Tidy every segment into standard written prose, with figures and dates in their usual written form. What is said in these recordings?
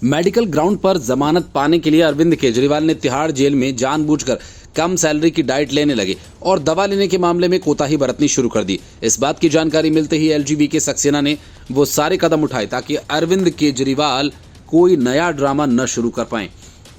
Medical ground पर जमानत पाने के लिए अरविंद केजरीवाल ने तिहाड़ जेल में जानबूझकर कम सैलरी की डाइट लेने लगे और दवा लेने के मामले में कोताही बरतनी शुरू कर दी। इस बात की जानकारी मिलते ही एलजी सक्सेना ने वो सारे कदम उठाए ताकि अरविंद केजरीवाल कोई नया ड्रामा न शुरू कर पाए।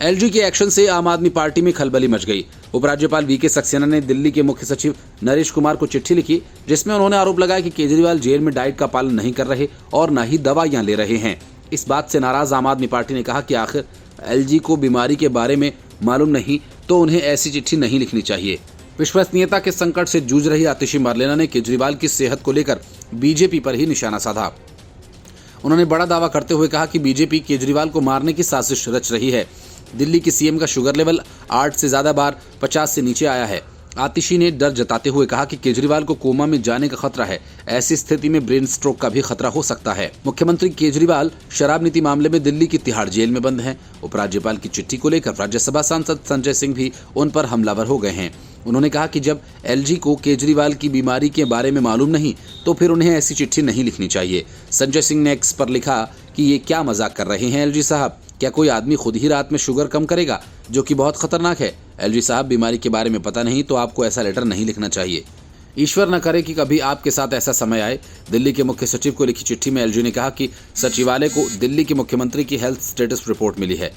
एलजी के एक्शन से आम आदमी पार्टी में खलबली मच गई। उपराज्यपाल वीके सक्सेना ने दिल्ली के मुख्य सचिव नरेश कुमार को चिट्ठी लिखी, जिसमें उन्होंने आरोप लगाया कि केजरीवाल जेल में डाइट का पालन नहीं कर रहे और न ही दवाइयां ले रहे हैं। इस बात से नाराज आम आदमी पार्टी ने कहा कि आखिर एलजी को बीमारी के बारे में मालूम नहीं तो उन्हें ऐसी चिट्ठी नहीं लिखनी चाहिए। विश्वसनीयता के संकट से जूझ रही आतिशी मार्लेना ने केजरीवाल की सेहत को लेकर बीजेपी पर ही निशाना साधा। उन्होंने बड़ा दावा करते हुए कहा कि बीजेपी केजरीवाल को मारने की साजिश रच रही है। दिल्ली की सीएम का शुगर लेवल 8 से ज्यादा बार 50 से नीचे आया है। आतिशी ने डर जताते हुए कहा कि केजरीवाल को कोमा में जाने का खतरा है। ऐसी स्थिति में ब्रेन स्ट्रोक का भी खतरा हो सकता है। मुख्यमंत्री केजरीवाल शराब नीति मामले में दिल्ली की तिहाड़ जेल में बंद हैं। उपराज्यपाल की चिट्ठी को लेकर राज्यसभा सांसद संजय सिंह भी उन पर हमलावर हो गए हैं। उन्होंने कहा कि जब एलजी को केजरीवाल की बीमारी के बारे में मालूम नहीं तो फिर उन्हें ऐसी चिट्ठी नहीं लिखनी चाहिए। संजय सिंह ने एक्स पर लिखा कि ये क्या मजाक कर रहे हैं एलजी साहब, क्या कोई आदमी खुद ही रात में शुगर कम करेगा, जो कि बहुत खतरनाक है। एलजी साहब, बीमारी के बारे में पता नहीं तो आपको ऐसा लेटर नहीं लिखना चाहिए। ईश्वर न करे कि कभी आपके साथ ऐसा समय आए। दिल्ली के मुख्य सचिव को लिखी चिट्ठी में एलजी ने कहा कि सचिवालय को दिल्ली के मुख्यमंत्री की हेल्थ स्टेटस रिपोर्ट मिली है।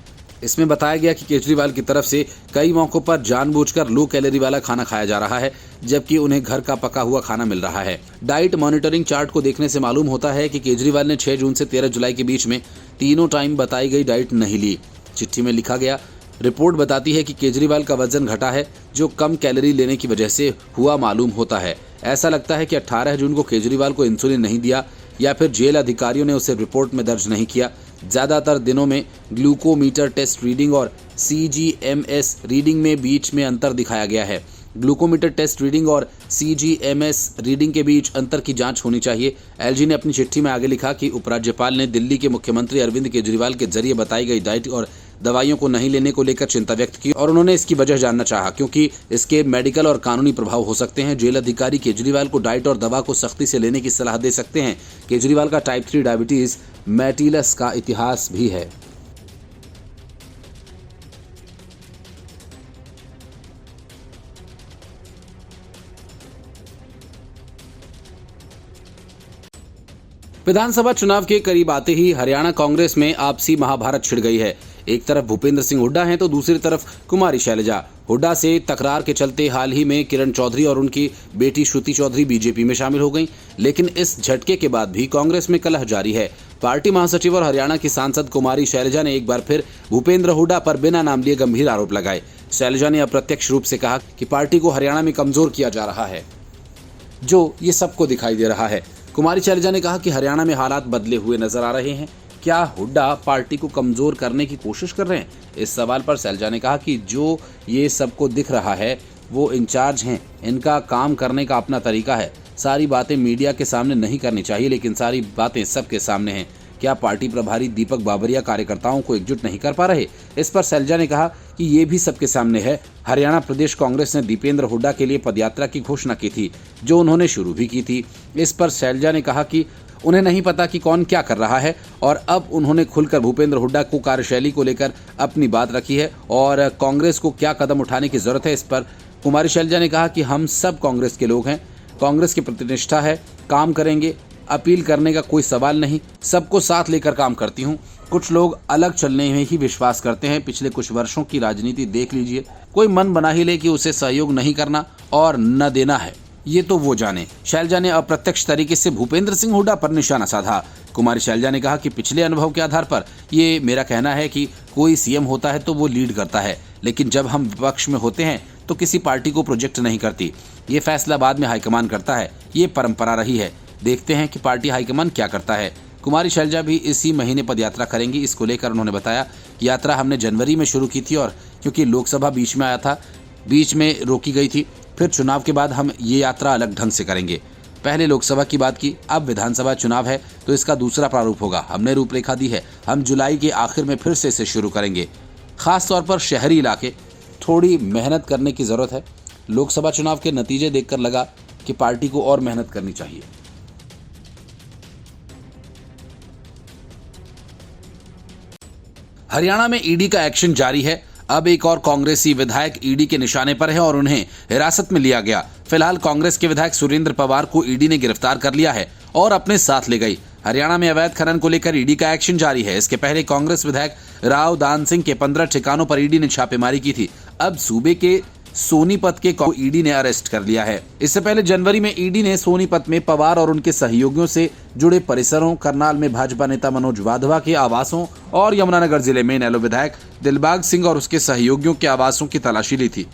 इसमें बताया गया कि केजरीवाल की तरफ से कई मौकों पर जानबूझकर लो कैलोरी वाला खाना खाया जा रहा है, जबकि उन्हें घर का पका हुआ खाना मिल रहा है। डाइट मॉनिटरिंग चार्ट को देखने से मालूम होता है कि केजरीवाल ने 6 जून से 13 जुलाई के बीच में तीनों टाइम बताई गई डाइट नहीं ली। चिट्ठी में लिखा गया, रिपोर्ट बताती है कि केजरीवाल का वजन घटा है, जो कम कैलोरी लेने की वजह से हुआ मालूम होता है। ऐसा लगता है कि 18 जून को केजरीवाल को इंसुलिन नहीं दिया या फिर जेल अधिकारियों ने उसे रिपोर्ट में दर्ज नहीं किया। ज्यादातर दिनों में ग्लूकोमीटर टेस्ट रीडिंग और CGMS रीडिंग में बीच में अंतर दिखाया गया है। ग्लूकोमीटर टेस्ट रीडिंग और CGMS रीडिंग के बीच अंतर की जांच होनी चाहिए। एलजी ने अपनी चिट्ठी में आगे लिखा कि उपराज्यपाल ने दिल्ली के मुख्यमंत्री अरविंद केजरीवाल के जरिए बताई गई डाइट और दवाइयों को नहीं लेने को लेकर चिंता व्यक्त की और उन्होंने इसकी वजह जानना चाहा, क्योंकि इसके मेडिकल और कानूनी प्रभाव हो सकते हैं। जेल अधिकारी केजरीवाल को डाइट और दवा को सख्ती से लेने की सलाह दे सकते हैं। केजरीवाल का टाइप 3 डायबिटीज मेटिलस का इतिहास भी है। विधानसभा चुनाव के करीब आते ही हरियाणा कांग्रेस में आपसी महाभारत छिड़ गई है। एक तरफ भूपेंद्र सिंह हुड्डा हैं तो दूसरी तरफ कुमारी शैलजा। हुड्डा से तकरार के चलते हाल ही में किरण चौधरी और उनकी बेटी श्रुति चौधरी बीजेपी में शामिल हो गईं, लेकिन इस झटके के बाद भी कांग्रेस में कलह जारी है। पार्टी महासचिव और हरियाणा की सांसद कुमारी शैलजा ने एक बार फिर भूपेंद्र हुड्डा पर बिना नाम लिए गंभीर आरोप लगाए। शैलजा ने अप्रत्यक्ष रूप से कहा कि पार्टी को हरियाणा में कमजोर किया जा रहा है, जो ये सबको दिखाई दे रहा है। कुमारी शैलजा ने कहा कि हरियाणा में हालात बदले हुए नजर आ रहे हैं। क्या हुड्डा पार्टी को कमजोर करने की कोशिश कर रहे हैं? इस सवाल पर शैलजा ने कहा कि जो ये सबको दिख रहा है वो इंचार्ज हैं, इनका काम करने का अपना तरीका है। सारी बातें मीडिया के सामने नहीं करनी चाहिए, लेकिन सारी बातें सबके सामने हैं। क्या पार्टी प्रभारी दीपक बाबरिया कार्यकर्ताओं को एकजुट नहीं कर पा रहे? इस पर शैलजा ने कहा कि ये भी सबके सामने है। हरियाणा प्रदेश कांग्रेस ने दीपेंद्र हुड्डा के लिए पदयात्रा की घोषणा की थी, जो उन्होंने शुरू भी की थी। इस पर शैलजा ने कहा कि उन्हें नहीं पता कि कौन क्या कर रहा है और अब उन्होंने खुलकर भूपेंद्र हुड्डा को कार्यशैली को लेकर अपनी बात रखी है और कांग्रेस को क्या कदम उठाने की जरूरत है। इस पर कुमारी शैलजा ने कहा कि हम सब कांग्रेस के लोग हैं, कांग्रेस की प्रतिनिष्ठा है, काम करेंगे, अपील करने का कोई सवाल नहीं, सबको साथ लेकर काम करती हूँ। कुछ लोग अलग चलने में ही विश्वास करते हैं। पिछले कुछ वर्षों की राजनीति देख लीजिए, कोई मन बना ही ले कि उसे सहयोग नहीं करना और न देना है, ये तो वो जाने। शैलजा ने अप्रत्यक्ष तरीके से भूपेंद्र सिंह हुड्डा पर निशाना साधा। कुमारी शैलजा ने कहा कि पिछले अनुभव के आधार पर ये मेरा कहना है कि कोई सीएम होता है तो वो लीड करता है, लेकिन जब हम विपक्ष में होते हैं तो किसी पार्टी को प्रोजेक्ट नहीं करती। ये फैसला बाद में हाईकमान करता है, ये परंपरा रही है। देखते हैं कि पार्टी हाईकमान क्या करता है। कुमारी शैलजा भी इसी महीने पदयात्रा करेंगी। इसको लेकर उन्होंने बताया, यात्रा हमने जनवरी में शुरू की थी और क्योंकि लोकसभा बीच में आया था, बीच में रोकी गई थी, फिर चुनाव के बाद हम ये यात्रा अलग ढंग से करेंगे। पहले लोकसभा की बात की, अब विधानसभा चुनाव है तो इसका दूसरा प्रारूप होगा। हमने रूपरेखा दी है, हम जुलाई के आखिर में फिर से इसे शुरू करेंगे। खास तौर पर शहरी इलाके, थोड़ी मेहनत करने की जरूरत है। लोकसभा चुनाव के नतीजे देखकर लगा कि पार्टी को और मेहनत करनी चाहिए। हरियाणा में ईडी का एक्शन जारी है। अब एक और कांग्रेसी विधायक ईडी के निशाने पर है और उन्हें हिरासत में लिया गया। फिलहाल कांग्रेस के विधायक सुरेंद्र पवार को ईडी ने गिरफ्तार कर लिया है और अपने साथ ले गई। हरियाणा में अवैध खनन को लेकर ईडी का एक्शन जारी है। इसके पहले कांग्रेस विधायक राव दान सिंह के 15 ठिकानों पर ईडी ने छापेमारी की थी। अब सूबे के सोनीपत के ईडी ने अरेस्ट कर लिया है। इससे पहले जनवरी में ईडी ने सोनीपत में पवार और उनके सहयोगियों से जुड़े परिसरों, करनाल में भाजपा नेता मनोज वाधवा के आवासों और यमुनानगर जिले में इनेलो विधायक दिलबाग सिंह और उसके सहयोगियों के आवासों की तलाशी ली थी।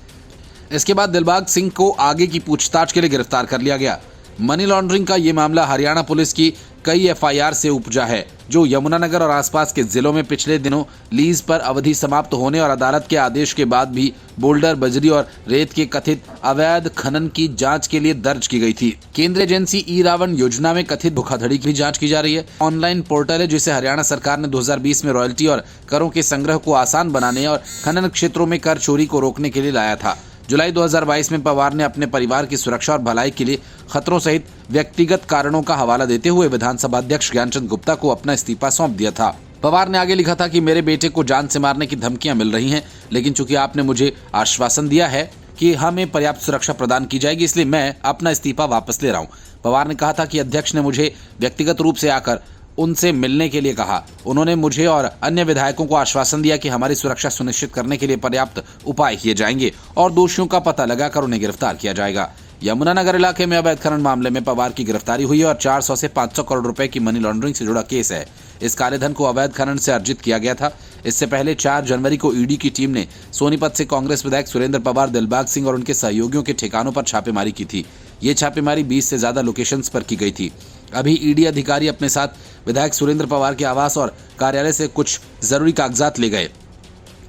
इसके बाद दिलबाग सिंह को आगे की पूछताछ के लिए गिरफ्तार कर लिया गया। मनी लॉन्ड्रिंग का ये मामला हरियाणा पुलिस की कई एफआईआर से उपजा है, जो यमुनानगर और आसपास के जिलों में पिछले दिनों लीज पर अवधि समाप्त होने और अदालत के आदेश के बाद भी बोल्डर, बजरी और रेत के कथित अवैध खनन की जांच के लिए दर्ज की गई थी। केंद्रीय एजेंसी ई रावण योजना में कथित धोखाधड़ी की जांच की जा रही है। ऑनलाइन पोर्टल है जिसे हरियाणा सरकार ने 2020 में रॉयल्टी और करों के संग्रह को आसान बनाने और खनन क्षेत्रों में कर चोरी को रोकने के लिए लाया था। जुलाई 2022 में पवार ने अपने परिवार की सुरक्षा और भलाई के लिए खतरों सहित व्यक्तिगत कारणों का हवाला देते हुए विधानसभा अध्यक्ष ज्ञानचंद गुप्ता को अपना इस्तीफा सौंप दिया था। पवार ने आगे लिखा था कि मेरे बेटे को जान से मारने की धमकियां मिल रही हैं, लेकिन चूंकि आपने मुझे आश्वासन दिया है कि हमें पर्याप्त सुरक्षा प्रदान की जाएगी, इसलिए मैं अपना इस्तीफा वापस ले रहा हूं। पवार ने कहा था कि अध्यक्ष ने मुझे व्यक्तिगत रूप से आकर उनसे मिलने के लिए कहा। उन्होंने मुझे और अन्य विधायकों को आश्वासन दिया कि हमारी सुरक्षा सुनिश्चित करने के लिए पर्याप्त उपाय किए जाएंगे और दोषियों का पता लगाकर उन्हें गिरफ्तार किया जाएगा। यमुनानगर इलाके में अवैध खनन मामले में पवार की गिरफ्तारी हुई है और 400 से 500 करोड़ रुपए की मनी लॉन्ड्रिंग से जुड़ा केस है। इस काले धन को अवैध खनन से अर्जित किया गया था। इससे पहले 4 जनवरी को ईडी की टीम ने सोनीपत से कांग्रेस विधायक सुरेंद्र पवार, दिलबाग सिंह और उनके सहयोगियों के ठिकानों पर छापेमारी की थी। ये छापेमारी 20 से ज्यादा लोकेशंस पर की गई थी। अभी ईडी अधिकारी अपने साथ विधायक सुरेंद्र पवार के आवास और कार्यालय से कुछ जरूरी कागजात ले गए।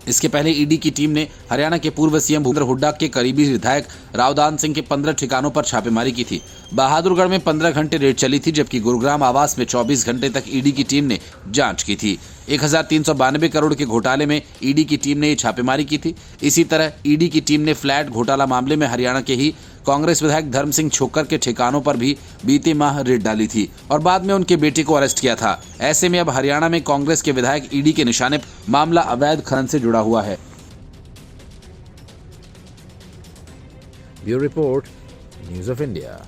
इसके पहले ईडी की टीम ने हरियाणा के पूर्व सीएम भूपेंद्र हुड्डा के करीबी विधायक रावदान सिंह के 15 ठिकानों पर छापेमारी की थी। बहादुरगढ़ में 15 घंटे रेड चली थी, जबकि गुरुग्राम आवास में 24 घंटे तक ईडी की टीम ने जांच की थी। 1392 करोड़ के घोटाले में ईडी की टीम ने छापेमारी की थी। इसी तरह ईडी की टीम ने फ्लैट घोटाला मामले में हरियाणा के ही कांग्रेस विधायक धर्म सिंह छोक्कर के ठिकानों पर भी बीते माह रेड डाली थी और बाद में उनके बेटे को अरेस्ट किया था। ऐसे में अब हरियाणा में कांग्रेस के विधायक ईडी के निशाने पर मामला अवैध खनन से जुड़ा हुआ है। Bureau report, news of India.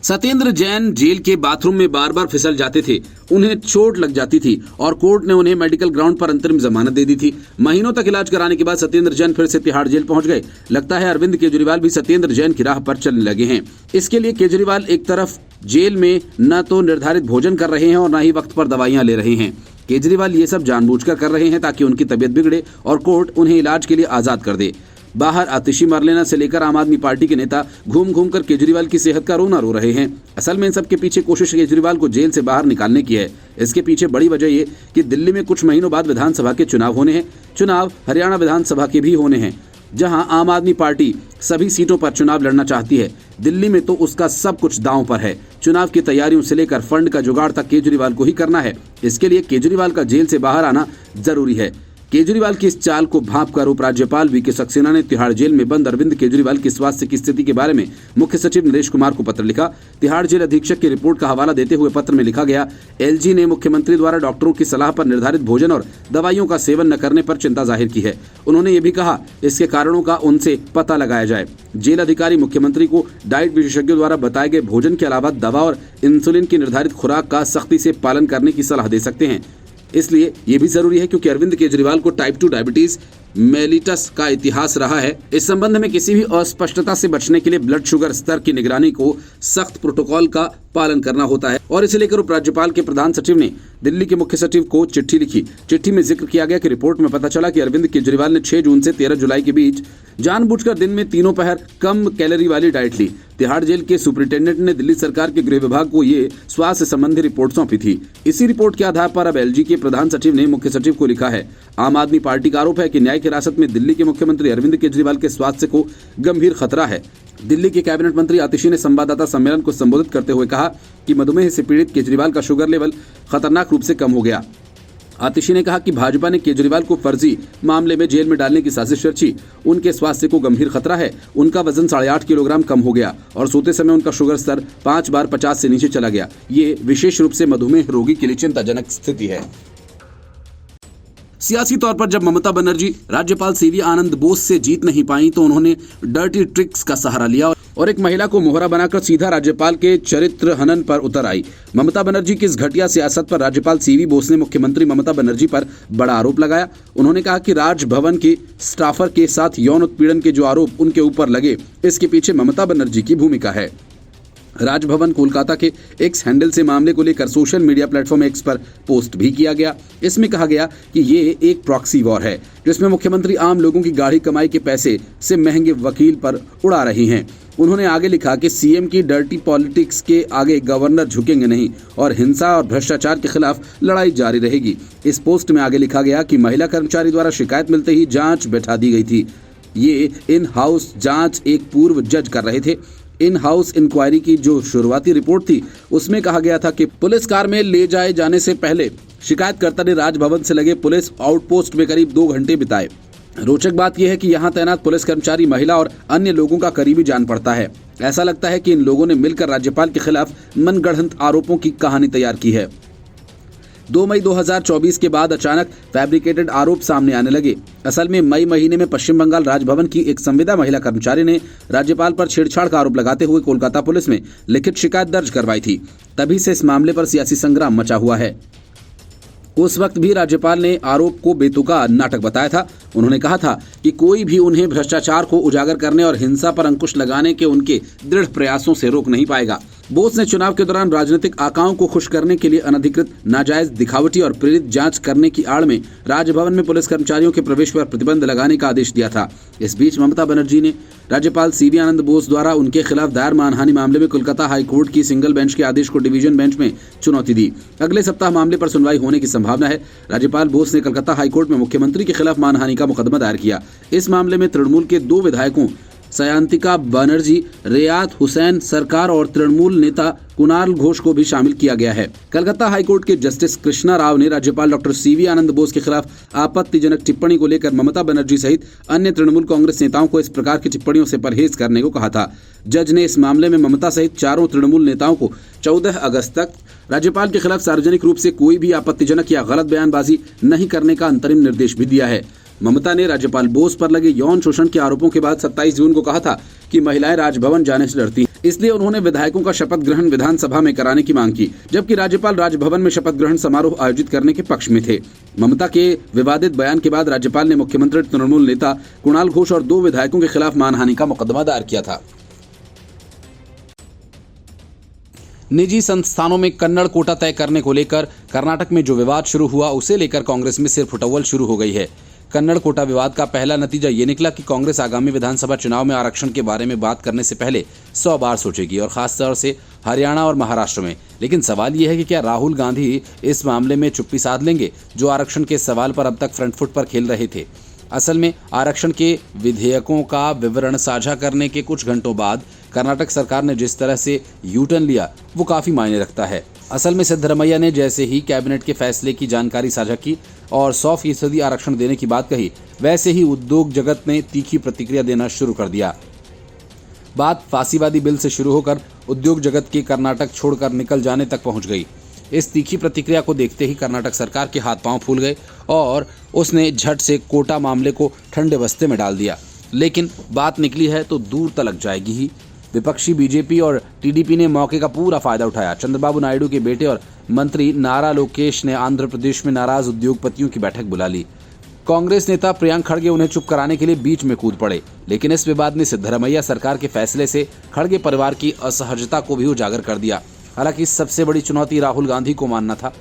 Satyendra Jain jail के बाथरूम में बार बार फिसल जाते थे, उन्हें चोट लग जाती थी और कोर्ट ने उन्हें मेडिकल ग्राउंड पर अंतरिम जमानत दे दी थी। महीनों तक इलाज कराने के बाद सत्येंद्र जैन फिर से तिहाड़ जेल पहुंच गए। लगता है अरविंद केजरीवाल भी सत्येंद्र जैन की राह पर चलने लगे हैं। इसके लिए केजरीवाल एक तरफ जेल में न तो निर्धारित भोजन कर रहे हैं और न ही वक्त पर दवाइयां ले रहे हैं। केजरीवाल ये सब जानबूझकर कर रहे हैं ताकि उनकी तबीयत बिगड़े और कोर्ट उन्हें इलाज के लिए आजाद कर दे। बाहर आतिशी मरलेना से लेकर आम आदमी पार्टी के नेता घूम घूम कर केजरीवाल की सेहत का रोना रो रहे हैं। असल में इन सब के पीछे कोशिश केजरीवाल को जेल से बाहर निकालने की है। इसके पीछे बड़ी वजह ये कि दिल्ली में कुछ महीनों बाद विधानसभा के चुनाव होने हैं। चुनाव हरियाणा विधानसभा के भी होने हैं, जहां आम आदमी पार्टी सभी सीटों पर चुनाव लड़ना चाहती है। दिल्ली में तो उसका सब कुछ दांव पर है। चुनाव की तैयारियों से लेकर फंड का जुगाड़ तक केजरीवाल को ही करना है। इसके लिए केजरीवाल का जेल से बाहर आना जरूरी है। केजरीवाल की इस चाल को भांपकर उपराज्यपाल वीके सक्सेना ने तिहाड़ जेल में बंद अरविंद केजरीवाल की स्वास्थ्य की स्थिति के बारे में मुख्य सचिव नरेश कुमार को पत्र लिखा। तिहाड़ जेल अधीक्षक की रिपोर्ट का हवाला देते हुए पत्र में लिखा गया, एलजी ने मुख्यमंत्री द्वारा डॉक्टरों की सलाह पर निर्धारित भोजन और दवाइयों का सेवन न करने पर चिंता जाहिर की है। उन्होंने ये भी कहा इसके कारणों का उनसे पता लगाया जाए। जेल अधिकारी मुख्यमंत्री को डाइट विशेषज्ञों द्वारा बताए गए भोजन के अलावा दवा और इंसुलिन की निर्धारित खुराक का सख्ती से पालन करने की सलाह दे सकते हैं। इसलिए ये भी जरूरी है क्योंकि अरविंद केजरीवाल को टाइप 2 डायबिटीज मेलिटस का इतिहास रहा है। इस संबंध में किसी भी अस्पष्टता से बचने के लिए ब्लड शुगर स्तर की निगरानी को सख्त प्रोटोकॉल का पालन करना होता है और इसे लेकर उपराज्यपाल के प्रधान सचिव ने दिल्ली के मुख्य सचिव को चिट्ठी लिखी। चिट्ठी में जिक्र किया गया कि रिपोर्ट में पता चला कि अरविंद केजरीवाल ने 6 जून से 13 जुलाई के बीच जानबूझकर दिन में 3 पहर कम कैलोरी वाली डाइट ली। तिहाड़ जेल के सुपरिटेंडेंट ने दिल्ली सरकार के गृह विभाग को ये स्वास्थ्य संबंधी रिपोर्ट सौंपी थी। इसी रिपोर्ट के आधार पर अब एलजी के प्रधान सचिव ने मुख्य सचिव को लिखा है। आम आदमी पार्टी का आरोप है कि न्यायिक हिरासत में दिल्ली के मुख्यमंत्री अरविंद केजरीवाल के स्वास्थ्य को गंभीर खतरा है। दिल्ली के कैबिनेट मंत्री आतिशी ने संवाददाता सम्मेलन को संबोधित करते हुए कहा कि मधुमेह से पीड़ित केजरीवाल का शुगर लेवल खतरनाक रूप से कम हो गया। आतिशी ने कहा कि भाजपा ने केजरीवाल को फर्जी मामले में जेल में डालने की साजिश रची। उनके स्वास्थ्य को गंभीर खतरा है। उनका वजन 8.5 किलोग्राम कम हो गया और सोते समय उनका शुगर स्तर 5 बार 50 से नीचे चला गया। ये विशेष रूप से मधुमेह रोगी के लिए चिंताजनक स्थिति है। सियासी तौर पर जब ममता बनर्जी राज्यपाल सीवी आनंद बोस से जीत नहीं पाई तो उन्होंने डर्टी ट्रिक्स का सहारा लिया और एक महिला को मोहरा बनाकर सीधा राज्यपाल के चरित्र हनन पर उतर आई। ममता बनर्जी की इस घटिया सियासत पर राज्यपाल सीवी बोस ने मुख्यमंत्री ममता बनर्जी पर बड़ा आरोप लगाया। उन्होंने कहा कि राजभवन के स्टाफर के साथ यौन उत्पीड़न के जो आरोप उनके ऊपर लगे, इसके पीछे ममता बनर्जी की भूमिका है। राजभवन कोलकाता के एक्स हैंडल से मामले को लेकर सोशल मीडिया प्लेटफॉर्म एक्स पर पोस्ट भी किया गया। इसमें कहा गया कि ये एक प्रॉक्सी वॉर है जिसमें मुख्यमंत्री आम लोगों की गाढ़ी कमाई के पैसे से महंगे वकील पर उड़ा रही हैं। उन्होंने आगे लिखा कि सीएम की डर्टी पॉलिटिक्स के आगे गवर्नर झुकेंगे नहीं और हिंसा और भ्रष्टाचार के खिलाफ लड़ाई जारी रहेगी। इस पोस्ट में आगे लिखा गया कि महिला कर्मचारी द्वारा शिकायत मिलते ही जांच बैठा दी गई थी। ये इन हाउस जांच एक पूर्व जज कर रहे थे। इन हाउस इंक्वायरी की जो शुरुआती रिपोर्ट थी उसमें कहा गया था कि पुलिस कार में ले जाए जाने से पहले शिकायतकर्ता ने राजभवन से लगे पुलिस आउटपोस्ट में करीब 2 घंटे बिताए। रोचक बात यह है कि यहाँ तैनात पुलिस कर्मचारी महिला और अन्य लोगों का करीबी जान पड़ता है। ऐसा लगता है कि इन लोगों ने मिलकर राज्यपाल के खिलाफ मनगढ़ंत आरोपों की कहानी तैयार की है। 2 मई 2024 के बाद अचानक फैब्रिकेटेड आरोप सामने आने लगे। असल में मई महीने में पश्चिम बंगाल राजभवन की एक संविदा महिला कर्मचारी ने राज्यपाल पर छेड़छाड़ का आरोप लगाते हुए कोलकाता पुलिस में लिखित शिकायत दर्ज करवाई थी। तभी से इस मामले पर सियासी संग्राम मचा हुआ है। उस वक्त भी राज्यपाल ने आरोप को बेतुका नाटक बताया था। उन्होंने कहा था कि कोई भी उन्हें भ्रष्टाचार को उजागर करने और हिंसा पर अंकुश लगाने के उनके दृढ़ प्रयासों से रोक नहीं पाएगा। बोस ने चुनाव के दौरान राजनीतिक आकाओं को खुश करने के लिए अनधिकृत, नाजायज, दिखावटी और प्रेरित जांच करने की आड़ में राजभवन में पुलिस कर्मचारियों के प्रवेश पर प्रतिबंध लगाने का आदेश दिया था। इस बीच ममता बनर्जी ने राज्यपाल सीवी आनंद बोस द्वारा उनके खिलाफ दायर मानहानि मामले में कोलकाता हाईकोर्ट की सिंगल बेंच के आदेश को डिवीजन बेंच में चुनौती दी। अगले सप्ताह मामले पर सुनवाई होने की संभावना है। राज्यपाल बोस ने कलकत्ता हाईकोर्ट में मुख्यमंत्री के खिलाफ मानहानि का मुकदमा दायर किया। इस मामले में तृणमूल के 2 विधायकों सयांतिका बनर्जी, रियात हुसैन सरकार और तृणमूल नेता कुणाल घोष को भी शामिल किया गया है। कलकत्ता हाईकोर्ट के जस्टिस कृष्णा राव ने राज्यपाल डॉक्टर सीवी आनंद बोस के खिलाफ आपत्तिजनक टिप्पणी को लेकर ममता बनर्जी सहित अन्य तृणमूल कांग्रेस नेताओं को इस प्रकार की टिप्पणियों से परहेज करने को कहा था। जज ने इस मामले में ममता सहित 4 तृणमूल नेताओं को 14 अगस्त तक राज्यपाल के खिलाफ सार्वजनिक रूप से कोई भी आपत्तिजनक या गलत बयानबाजी नहीं करने का अंतरिम निर्देश भी दिया है। ममता ने राज्यपाल बोस पर लगे यौन शोषण के आरोपों के बाद 27 जून को कहा था कि महिलाएं राजभवन जाने से डरती हैं, इसलिए उन्होंने विधायकों का शपथ ग्रहण विधानसभा में कराने की मांग की, जबकि राज्यपाल राजभवन में शपथ ग्रहण समारोह आयोजित करने के पक्ष में थे। ममता के विवादित बयान के बाद राज्यपाल ने मुख्यमंत्री, तृणमूल नेता कुणाल घोष और 2 विधायकों के खिलाफ मानहानि का मुकदमा दायर किया था। निजी संस्थानों में कन्नड़ कोटा तय करने को लेकर कर्नाटक में जो विवाद शुरू हुआ, उसे लेकर कांग्रेस में सिरफुटौल शुरू हो गई है। कन्नड़ कोटा विवाद का पहला नतीजा ये निकला कि कांग्रेस आगामी विधानसभा चुनाव में आरक्षण के बारे में बात करने से पहले 100 बार सोचेगी, और खासतौर से हरियाणा और महाराष्ट्र में। लेकिन सवाल ये है कि क्या राहुल गांधी इस मामले में चुप्पी साध लेंगे, जो आरक्षण के सवाल पर अब तक फ्रंट फुट पर खेल रहे थे। असल में आरक्षण के विधेयकों का विवरण साझा करने के कुछ घंटों बाद कर्नाटक सरकार ने जिस तरह से यू टर्न लिया, वो काफी मायने रखता है। असल में सिद्धरमैया ने जैसे ही कैबिनेट के फैसले की जानकारी साझा की और 100% आरक्षण देने की बात कही, वैसे ही उद्योग जगत ने तीखी प्रतिक्रिया देना शुरू कर दिया। बात फांसीवादी बिल से शुरू होकर उद्योग जगत के कर्नाटक छोड़कर निकल जाने तक पहुंच गई। इस तीखी प्रतिक्रिया को देखते ही कर्नाटक सरकार के हाथ पांव फूल गए और उसने झट से कोटा मामले को ठंडे बस्ते में डाल दिया। लेकिन बात निकली है तो दूर तलक जाएगी ही। विपक्षी बीजेपी और टीडीपी ने मौके का पूरा फायदा उठाया। चंद्रबाबू नायडू के बेटे और मंत्री नारा लोकेश ने आंध्र प्रदेश में नाराज उद्योगपतियों की बैठक बुला ली। कांग्रेस नेता प्रियंक खड़गे उन्हें चुप कराने के लिए बीच में कूद पड़े, लेकिन इस विवाद ने सिद्धरमैया सरकार के फैसले से खड़गे परिवार की असहजता को भी उजागर कर दिया। हालांकि सबसे बड़ी चुनौती राहुल गांधी को मानना था।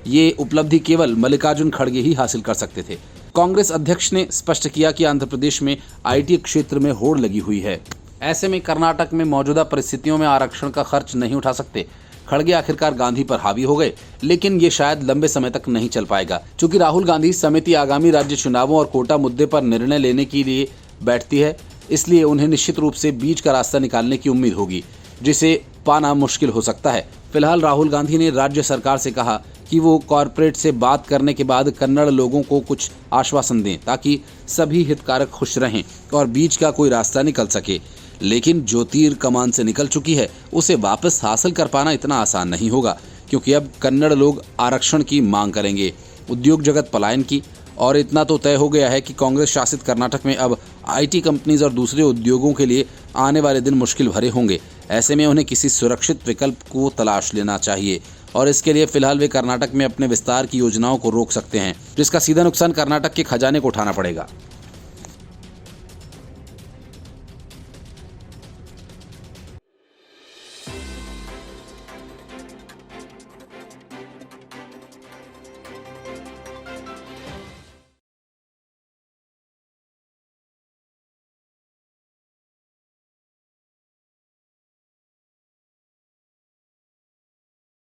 ये उपलब्धि केवल मल्लिकार्जुन खड़गे ही हासिल कर सकते थे। कांग्रेस अध्यक्ष ने स्पष्ट किया कि आंध्र प्रदेश में आईटी क्षेत्र में होड़ लगी हुई है। ऐसे में कर्नाटक में मौजूदा परिस्थितियों में आरक्षण का खर्च नहीं उठा सकते। खड़गे आखिरकार गांधी पर हावी हो गए, लेकिन ये शायद लंबे समय तक नहीं चल पाएगा। चूंकि राहुल गांधी समिति आगामी राज्य चुनावों और कोटा मुद्दे पर निर्णय लेने के लिए बैठती है, इसलिए उन्हें निश्चित रूप से बीच का रास्ता निकालने की उम्मीद होगी, जिसे पाना मुश्किल हो सकता है। फिलहाल राहुल गांधी ने राज्य सरकार से कहा कि वो कॉरपोरेट से बात करने के बाद कन्नड़ लोगों को कुछ आश्वासन दें ताकि सभी हितधारक खुश रहें और बीच का कोई रास्ता निकल सके। लेकिन जो तीर कमान से निकल चुकी है उसे वापस हासिल कर पाना इतना आसान नहीं होगा, क्योंकि अब कन्नड़ लोग आरक्षण की मांग करेंगे, उद्योग जगत पलायन की, और इतना तो तय हो गया है कि कांग्रेस शासित कर्नाटक में अब IT कंपनीज और दूसरे उद्योगों के लिए आने वाले दिन मुश्किल भरे होंगे। ऐसे में उन्हें किसी सुरक्षित विकल्प को तलाश लेना चाहिए और इसके लिए फिलहाल वे कर्नाटक में अपने विस्तार की योजनाओं को रोक सकते हैं, जिसका सीधा नुकसान कर्नाटक के खजाने को उठाना पड़ेगा।